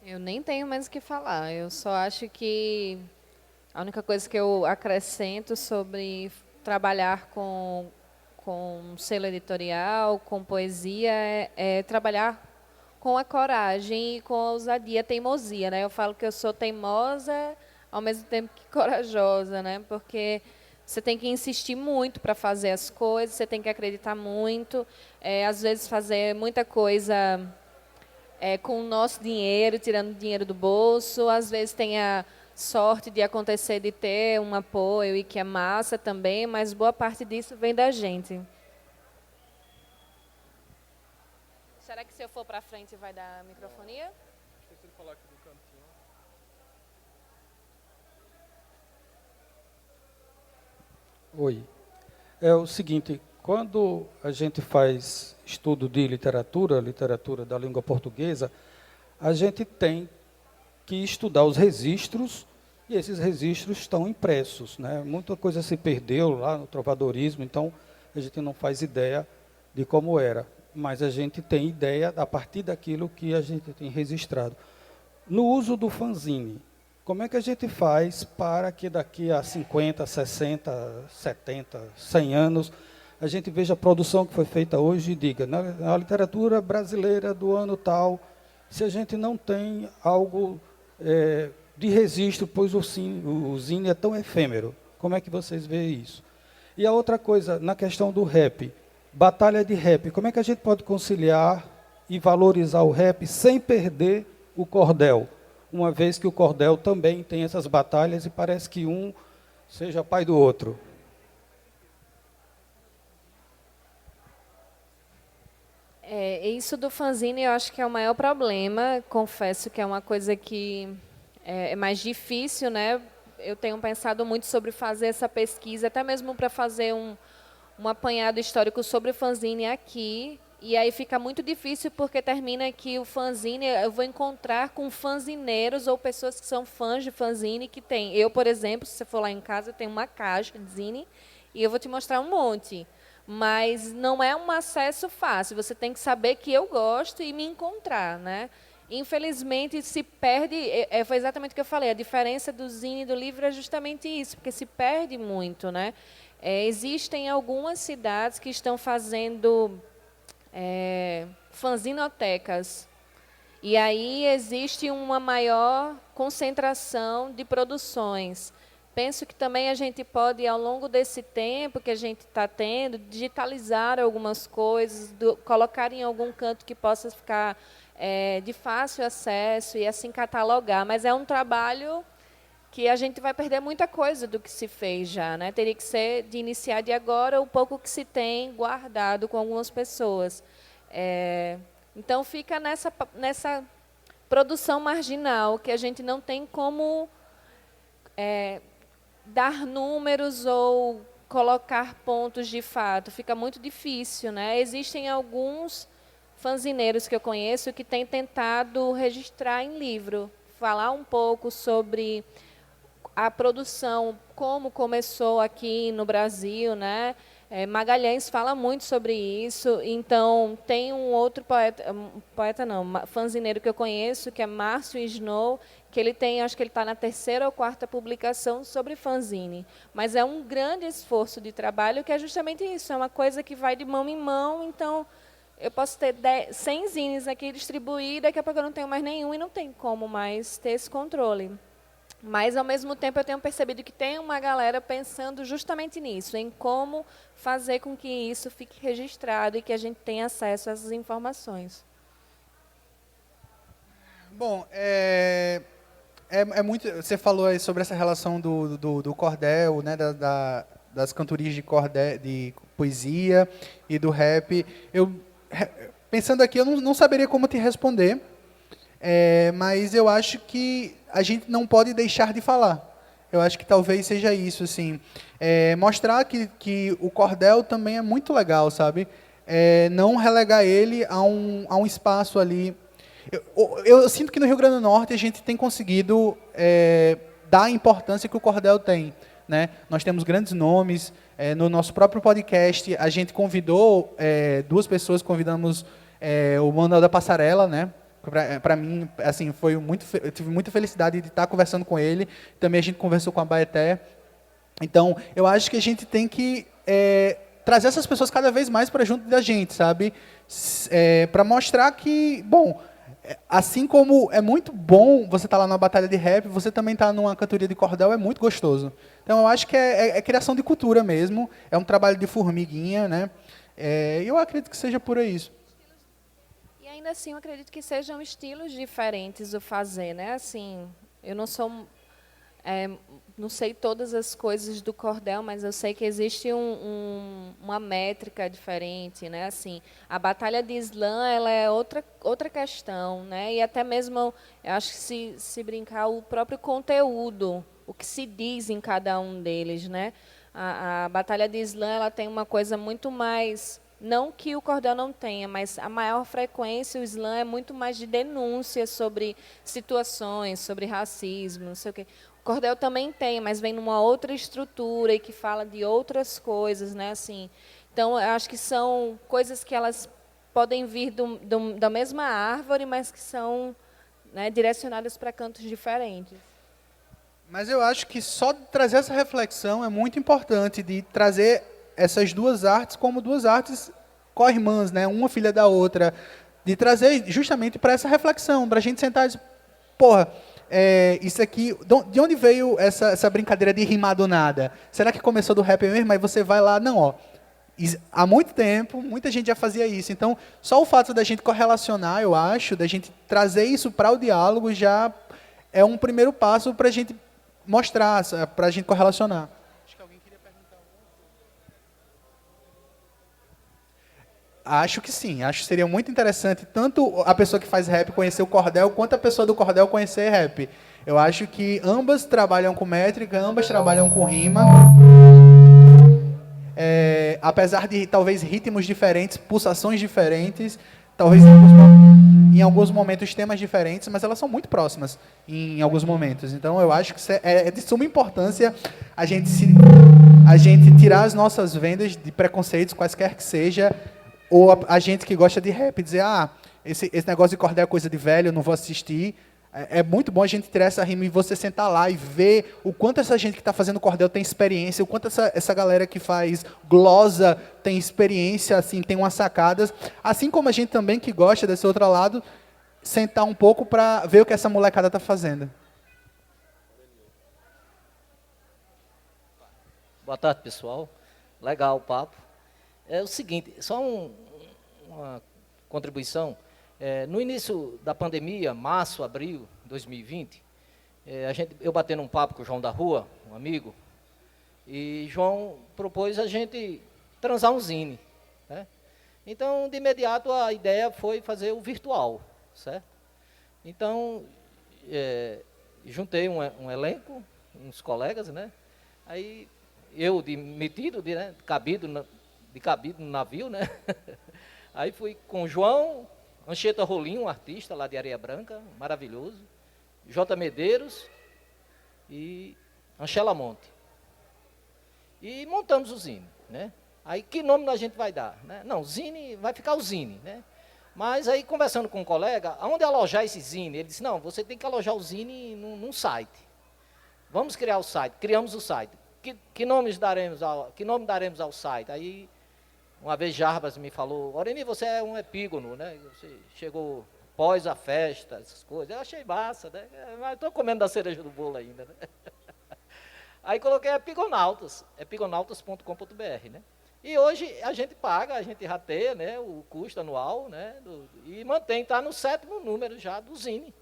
Eu nem tenho mais o que falar. Eu só acho que a única coisa que eu acrescento sobre trabalhar com selo editorial, com poesia, é trabalhar com a coragem e com a ousadia, a teimosia, né? Eu falo que eu sou teimosa, ao mesmo tempo que corajosa, né? Porque você tem que insistir muito para fazer as coisas, você tem que acreditar muito, às vezes fazer muita coisa com o nosso dinheiro, tirando dinheiro do bolso. Às vezes tem a sorte de acontecer de ter um apoio e que é massa também, mas boa parte disso vem da gente. Será que se eu for para frente vai dar microfonia? Esqueci de falar aqui do cantinho. Oi. É o seguinte, quando a gente faz estudo de literatura, literatura da língua portuguesa, a gente tem que estudar os registros, e esses registros estão impressos, né? Muita coisa se perdeu lá no trovadorismo, então a gente não faz ideia de como era, mas a gente tem ideia a partir daquilo que a gente tem registrado. No uso do fanzine, como é que a gente faz para que daqui a 50, 60, 70, 100 anos a gente veja a produção que foi feita hoje e diga, na literatura brasileira do ano tal, se a gente não tem algo de registro, pois o zine é tão efêmero. Como é que vocês veem isso? E a outra coisa, na questão do rap, batalha de rap, como é que a gente pode conciliar e valorizar o rap sem perder o cordel? Uma vez que o cordel também tem essas batalhas e parece que um seja pai do outro. Isso do fanzine eu acho que é o maior problema. Confesso que é uma coisa que é mais difícil, né? Eu tenho pensado muito sobre fazer essa pesquisa, até mesmo para fazer um apanhado histórico sobre o fanzine aqui. E aí fica muito difícil porque termina que o fanzine, eu vou encontrar com fanzineiros ou pessoas que são fãs de fanzine que tem. Eu, por exemplo, se você for lá em casa, eu tenho uma caixa de zine e eu vou te mostrar um monte. Mas não é um acesso fácil, você tem que saber que eu gosto e me encontrar, né? Infelizmente, se perde, foi exatamente o que eu falei, a diferença do zine e do livro é justamente isso, porque se perde muito, né? Existem algumas cidades que estão fazendo fanzinotecas. E aí existe uma maior concentração de produções. Penso que também a gente pode, ao longo desse tempo que a gente está tendo, digitalizar algumas coisas, colocar em algum canto que possa ficar de fácil acesso e assim catalogar. Mas é um trabalho que a gente vai perder muita coisa do que se fez já, né? Teria que ser de iniciar de agora o pouco que se tem guardado com algumas pessoas. Então fica nessa produção marginal que a gente não tem como dar números ou colocar pontos de fato. Fica muito difícil, né? Existem alguns fanzineiros que eu conheço que têm tentado registrar em livro, falar um pouco sobre a produção, como começou aqui no Brasil, né? Magalhães fala muito sobre isso. Então, tem um outro poeta não, fanzineiro que eu conheço, que é Márcio Snow, que ele tem, acho que ele está na terceira ou quarta publicação sobre fanzine. Mas é um grande esforço de trabalho que é justamente isso, é uma coisa que vai de mão em mão, então eu posso ter 100 zines aqui distribuídos, daqui a pouco eu não tenho mais nenhum e não tem como mais ter esse controle. Mas, ao mesmo tempo, eu tenho percebido que tem uma galera pensando justamente nisso, em como fazer com que isso fique registrado e que a gente tenha acesso a essas informações. Bom, é muito. Você falou aí sobre essa relação do cordel, né, das cantorias de cordel, de poesia e do rap. Pensando aqui, eu não saberia como te responder, mas eu acho que a gente não pode deixar de falar. Eu acho que talvez seja isso, assim, mostrar que o cordel também é muito legal, sabe? Não relegar ele a um espaço ali. Eu sinto que no Rio Grande do Norte a gente tem conseguido dar a importância que o cordel tem, né? Nós temos grandes nomes. No nosso próprio podcast, a gente convidou duas pessoas, convidamos o Manuel da Passarela, né? Para mim, assim, eu tive muita felicidade de estar conversando com ele. Também a gente conversou com a Baeté. Então, eu acho que a gente tem que trazer essas pessoas cada vez mais para junto da gente, sabe? Para mostrar que, bom, assim como é muito bom você estar lá na batalha de rap, você também estar numa cantoria de cordel é muito gostoso. Então, eu acho que é criação de cultura mesmo, é um trabalho de formiguinha, né? E eu acredito que seja por isso. E ainda assim, eu acredito que sejam estilos diferentes o fazer, né? Assim, eu não sou... não sei todas as coisas do cordel, mas eu sei que existe uma métrica diferente, né? Assim, a batalha de slam, ela é outra questão, né? E até mesmo, eu acho que se brincar, o próprio conteúdo, o que se diz em cada um deles, né? A batalha de slam, ela tem uma coisa muito mais... Não que o cordel não tenha, mas a maior frequência, o slam é muito mais de denúncias sobre situações, sobre racismo, não sei o quê. O cordel também tem, mas vem numa outra estrutura e que fala de outras coisas, né? Assim, então, eu acho que são coisas que elas podem vir da mesma árvore, mas que são, né, direcionadas para cantos diferentes. Mas eu acho que só trazer essa reflexão é muito importante, de trazer essas duas artes como duas artes co-irmãs, né? Uma filha da outra, de trazer justamente para essa reflexão, para a gente sentar e dizer, porra, isso aqui, de onde veio essa brincadeira de rimar do nada? Será que começou do rap mesmo? Aí você vai lá, não, ó, há muito tempo, muita gente já fazia isso. Então, só o fato da gente correlacionar, eu acho, da gente trazer isso para o diálogo já é um primeiro passo para a gente mostrar, para a gente correlacionar. Acho que alguém queria perguntar. Acho que sim. Acho que seria muito interessante tanto a pessoa que faz rap conhecer o cordel, quanto a pessoa do cordel conhecer rap. Eu acho que ambas trabalham com métrica, ambas trabalham com rima. Apesar de talvez ritmos diferentes, pulsações diferentes, talvez em alguns momentos temas diferentes, mas elas são muito próximas em alguns momentos. Então, eu acho que é de suma importância a gente tirar as nossas vendas de preconceitos, quaisquer que seja, ou a gente que gosta de rap dizer, esse negócio de cordel é coisa de velho, eu não vou assistir. É muito bom a gente tirar essa rima e você sentar lá e ver o quanto essa gente que está fazendo cordel tem experiência, o quanto essa galera que faz glosa tem experiência, assim, tem umas sacadas. Assim como a gente também que gosta desse outro lado, sentar um pouco para ver o que essa molecada está fazendo. Boa tarde, pessoal. Legal o papo. É o seguinte, só uma contribuição. No início da pandemia, março, abril de 2020, eu batendo um papo com o João da Rua, um amigo, e João propôs a gente transar um zine, né? Então, de imediato, a ideia foi fazer o virtual, certo? Então, juntei um elenco, uns colegas, né? Aí, eu metido, né? cabido no navio, né? Aí fui com o João, Anchieta Rolim, um artista lá de Areia Branca, maravilhoso, J. Medeiros e Anchela Monte. E montamos o Zine, né? Aí que nome a gente vai dar, né? Não, Zine, vai ficar o Zine, né? Mas aí conversando com um colega, aonde alojar esse Zine? Ele disse, não, você tem que alojar o Zine num site. Vamos criar o site, criamos o site. Que nome daremos ao site? Aí uma vez Jarbas me falou, Oreni, você é um epígono, né? Você chegou pós a festa, essas coisas. Eu achei massa, né? Mas estou comendo da cereja do bolo ainda, né? Aí coloquei epigonautas.com.br, né? E hoje a gente paga, a gente rateia, né, o custo anual, né, e mantém, está no 7º número já do Zine,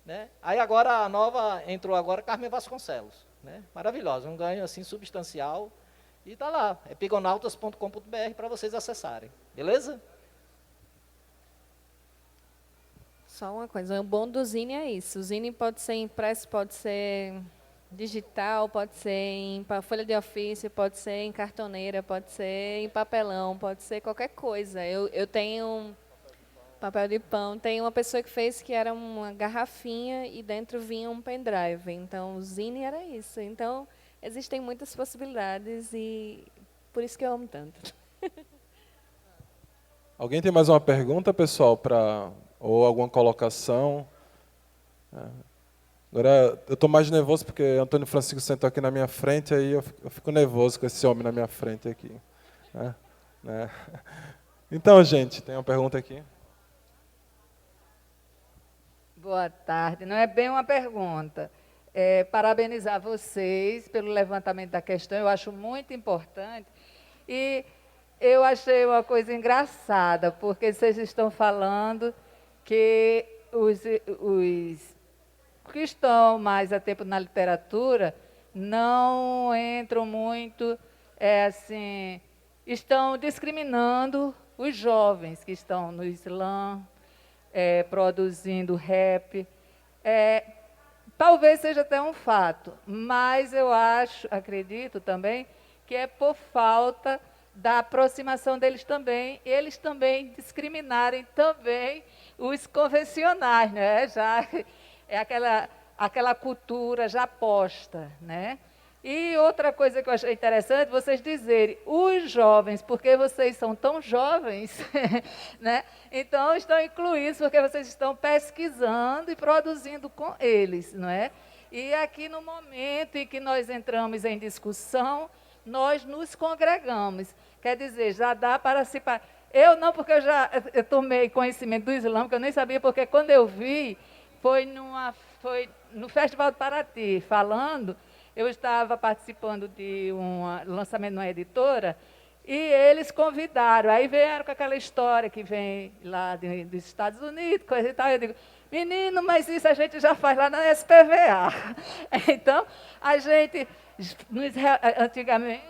né? Aí agora a nova, entrou agora Carmen Vasconcelos, né? Maravilhosa, um ganho assim substancial. E está lá, epigonautas.com.br para vocês acessarem, beleza? Só uma coisa, o bom do Zine é isso. O Zine pode ser impresso, pode ser digital, pode ser em folha de ofício, pode ser em cartoneira, pode ser em papelão, pode ser qualquer coisa. Eu tenho papel de pão. Tem uma pessoa que fez que era uma garrafinha e dentro vinha um pendrive. Então, o Zine era isso. Então, existem muitas possibilidades e por isso que eu amo tanto. Alguém tem mais uma pergunta, pessoal, para ou alguma colocação. Agora, eu estou mais nervoso porque Antônio Francisco sentou aqui na minha frente, aí eu fico nervoso com esse homem na minha frente aqui. Né? Então, gente, tem uma pergunta aqui. Boa tarde. Não é bem uma pergunta. Parabenizar vocês pelo levantamento da questão, eu acho muito importante. E eu achei uma coisa engraçada, porque vocês estão falando que os que estão mais a tempo na literatura não entram muito, assim, estão discriminando os jovens que estão no Islã, produzindo rap. Talvez seja até um fato, mas eu acredito também que é por falta da aproximação deles também, eles também discriminarem também os convencionais, né? Já é aquela cultura já posta, né? E outra coisa que eu achei interessante, vocês dizerem, os jovens, porque vocês são tão jovens, né? Então estão incluídos porque vocês estão pesquisando e produzindo com eles, não é? E aqui no momento em que nós entramos em discussão, nós nos congregamos. Quer dizer, já dá para se... Eu não, porque eu tomei conhecimento do Islã, que eu nem sabia, porque quando eu vi, foi no Festival de Paraty, falando, eu estava participando de um lançamento numa editora, e eles convidaram, aí vieram com aquela história que vem lá dos Estados Unidos, coisa e tal, eu digo, menino, mas isso a gente já faz lá na SPVA. Então, a gente, antigamente,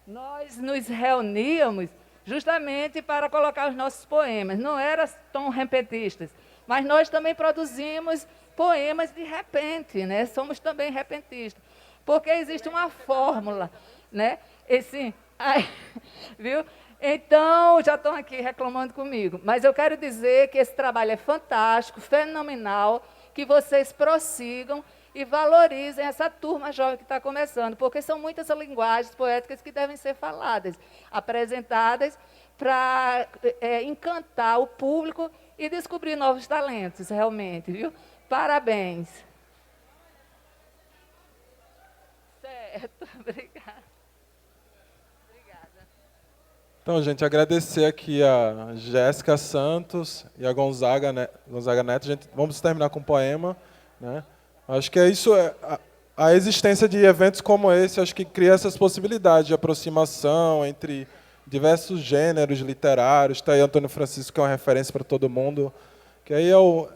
nós nos reuníamos justamente para colocar os nossos poemas, não eram tão repentistas, mas nós também produzimos poemas de repente, né? Somos também repentistas, porque existe uma fórmula, né? Viu? Então, já estão aqui reclamando comigo, mas eu quero dizer que esse trabalho é fantástico, fenomenal, que vocês prossigam e valorizem essa turma jovem que está começando, porque são muitas linguagens poéticas que devem ser faladas, apresentadas para encantar o público e descobrir novos talentos, realmente, viu? Parabéns. Certo, obrigada. Então, gente, agradecer aqui a Jéssica Santos e a Gonzaga Neto. Vamos terminar com um poema, né? Acho que é isso, a existência de eventos como esse, acho que cria essas possibilidades de aproximação entre diversos gêneros literários. Está aí Antônio Francisco, que é uma referência para todo mundo. Que aí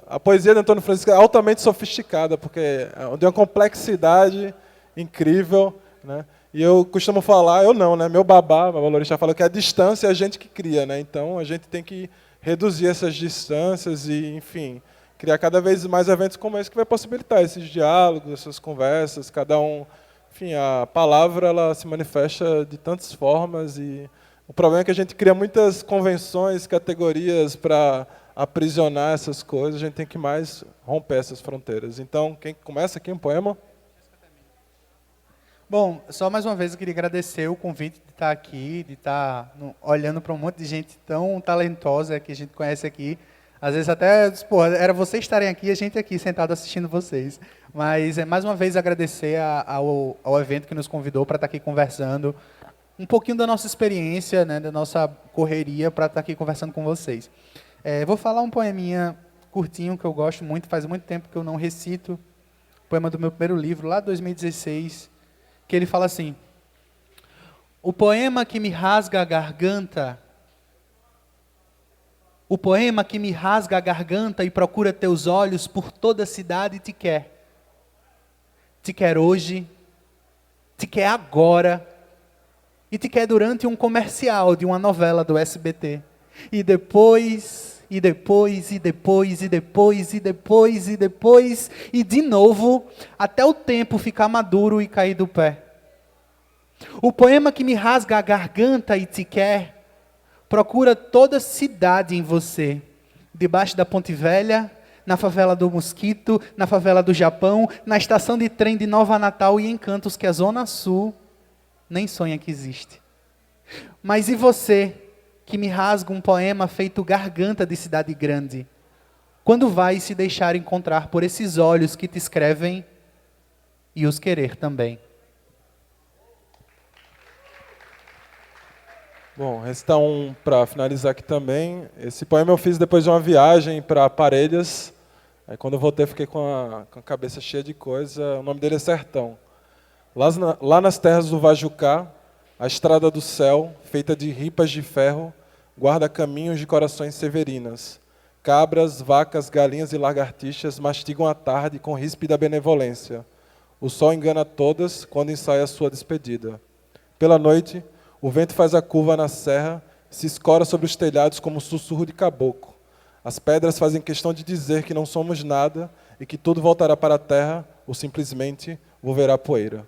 a poesia de Antônio Francisco é altamente sofisticada, porque é de uma complexidade incrível, né? E eu costumo falar, eu não, né? Meu babá Lorixá, falou que a distância é a gente que cria, né? Então a gente tem que reduzir essas distâncias e, enfim, criar cada vez mais eventos como esse que vai possibilitar esses diálogos, essas conversas, cada um, enfim, a palavra ela se manifesta de tantas formas e o problema é que a gente cria muitas convenções, categorias para aprisionar essas coisas, a gente tem que mais romper essas fronteiras. Então, quem começa aqui um poema? Bom, só mais uma vez eu queria agradecer o convite de estar aqui, de estar olhando para um monte de gente tão talentosa que a gente conhece aqui. Às vezes até, pô, era vocês estarem aqui e a gente aqui sentado assistindo vocês. Mas, mais uma vez, agradecer ao evento que nos convidou para estar aqui conversando um pouquinho da nossa experiência, né, da nossa correria para estar aqui conversando com vocês. Vou falar um poeminha curtinho que eu gosto muito, faz muito tempo que eu não recito, poema do meu primeiro livro, lá de 2016, que ele fala assim: o poema que me rasga a garganta, o poema que me rasga a garganta e procura teus olhos por toda a cidade te quer. Te quer hoje, te quer agora, e te quer durante um comercial de uma novela do SBT. E depois, e depois, e depois, e depois, e depois, e depois, e de novo, até o tempo ficar maduro e cair do pé. O poema que me rasga a garganta e te quer, procura toda cidade em você, debaixo da Ponte Velha, na favela do Mosquito, na favela do Japão, na estação de trem de Nova Natal e em cantos que a Zona Sul nem sonha que existe. Mas e você, que me rasga um poema feito garganta de cidade grande? Quando vai se deixar encontrar por esses olhos que te escrevem e os querer também? Bom, resta um para finalizar aqui também. Esse poema eu fiz depois de uma viagem para Parelhas. Aí quando eu voltei, fiquei com a cabeça cheia de coisa. O nome dele é Sertão. Lá nas terras do Vajucá, a estrada do céu, feita de ripas de ferro, guarda caminhos de corações severinas. Cabras, vacas, galinhas e lagartixas mastigam a tarde com ríspida benevolência. O sol engana todas quando ensaia sua despedida. Pela noite, o vento faz a curva na serra, se escora sobre os telhados como um sussurro de caboclo. As pedras fazem questão de dizer que não somos nada e que tudo voltará para a terra ou simplesmente volverá poeira.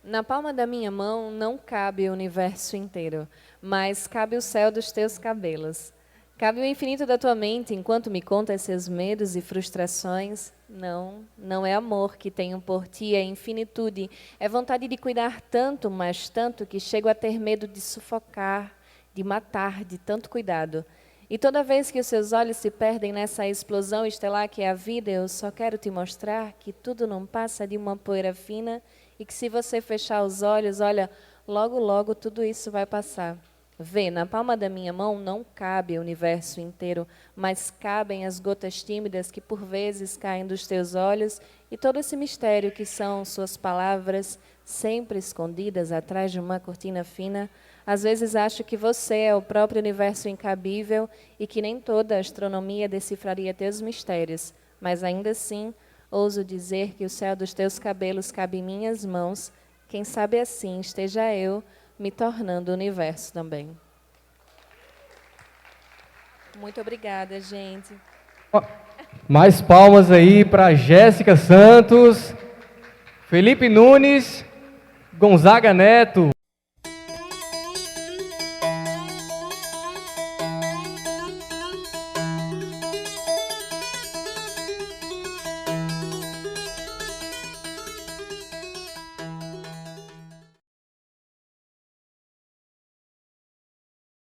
Na palma da minha mão não cabe o universo inteiro, mas cabe o céu dos teus cabelos. Cabe o infinito da tua mente enquanto me contas seus medos e frustrações. Não é amor que tenho por ti, é infinitude. É vontade de cuidar tanto, mas tanto, que chego a ter medo de sufocar, de matar, de tanto cuidado. E toda vez que os seus olhos se perdem nessa explosão estelar que é a vida, eu só quero te mostrar que tudo não passa de uma poeira fina e que se você fechar os olhos, olha, logo, logo tudo isso vai passar. Vê, na palma da minha mão não cabe o universo inteiro, mas cabem as gotas tímidas que por vezes caem dos teus olhos e todo esse mistério que são suas palavras, sempre escondidas atrás de uma cortina fina. Às vezes acho que você é o próprio universo incabível e que nem toda a astronomia decifraria teus mistérios, mas ainda assim ouso dizer que o céu dos teus cabelos cabe em minhas mãos. Quem sabe assim esteja eu me tornando o universo também. Muito obrigada, gente. Mais palmas aí para Jéssica Santos, Felipe Nunes, Gonzaga Neto.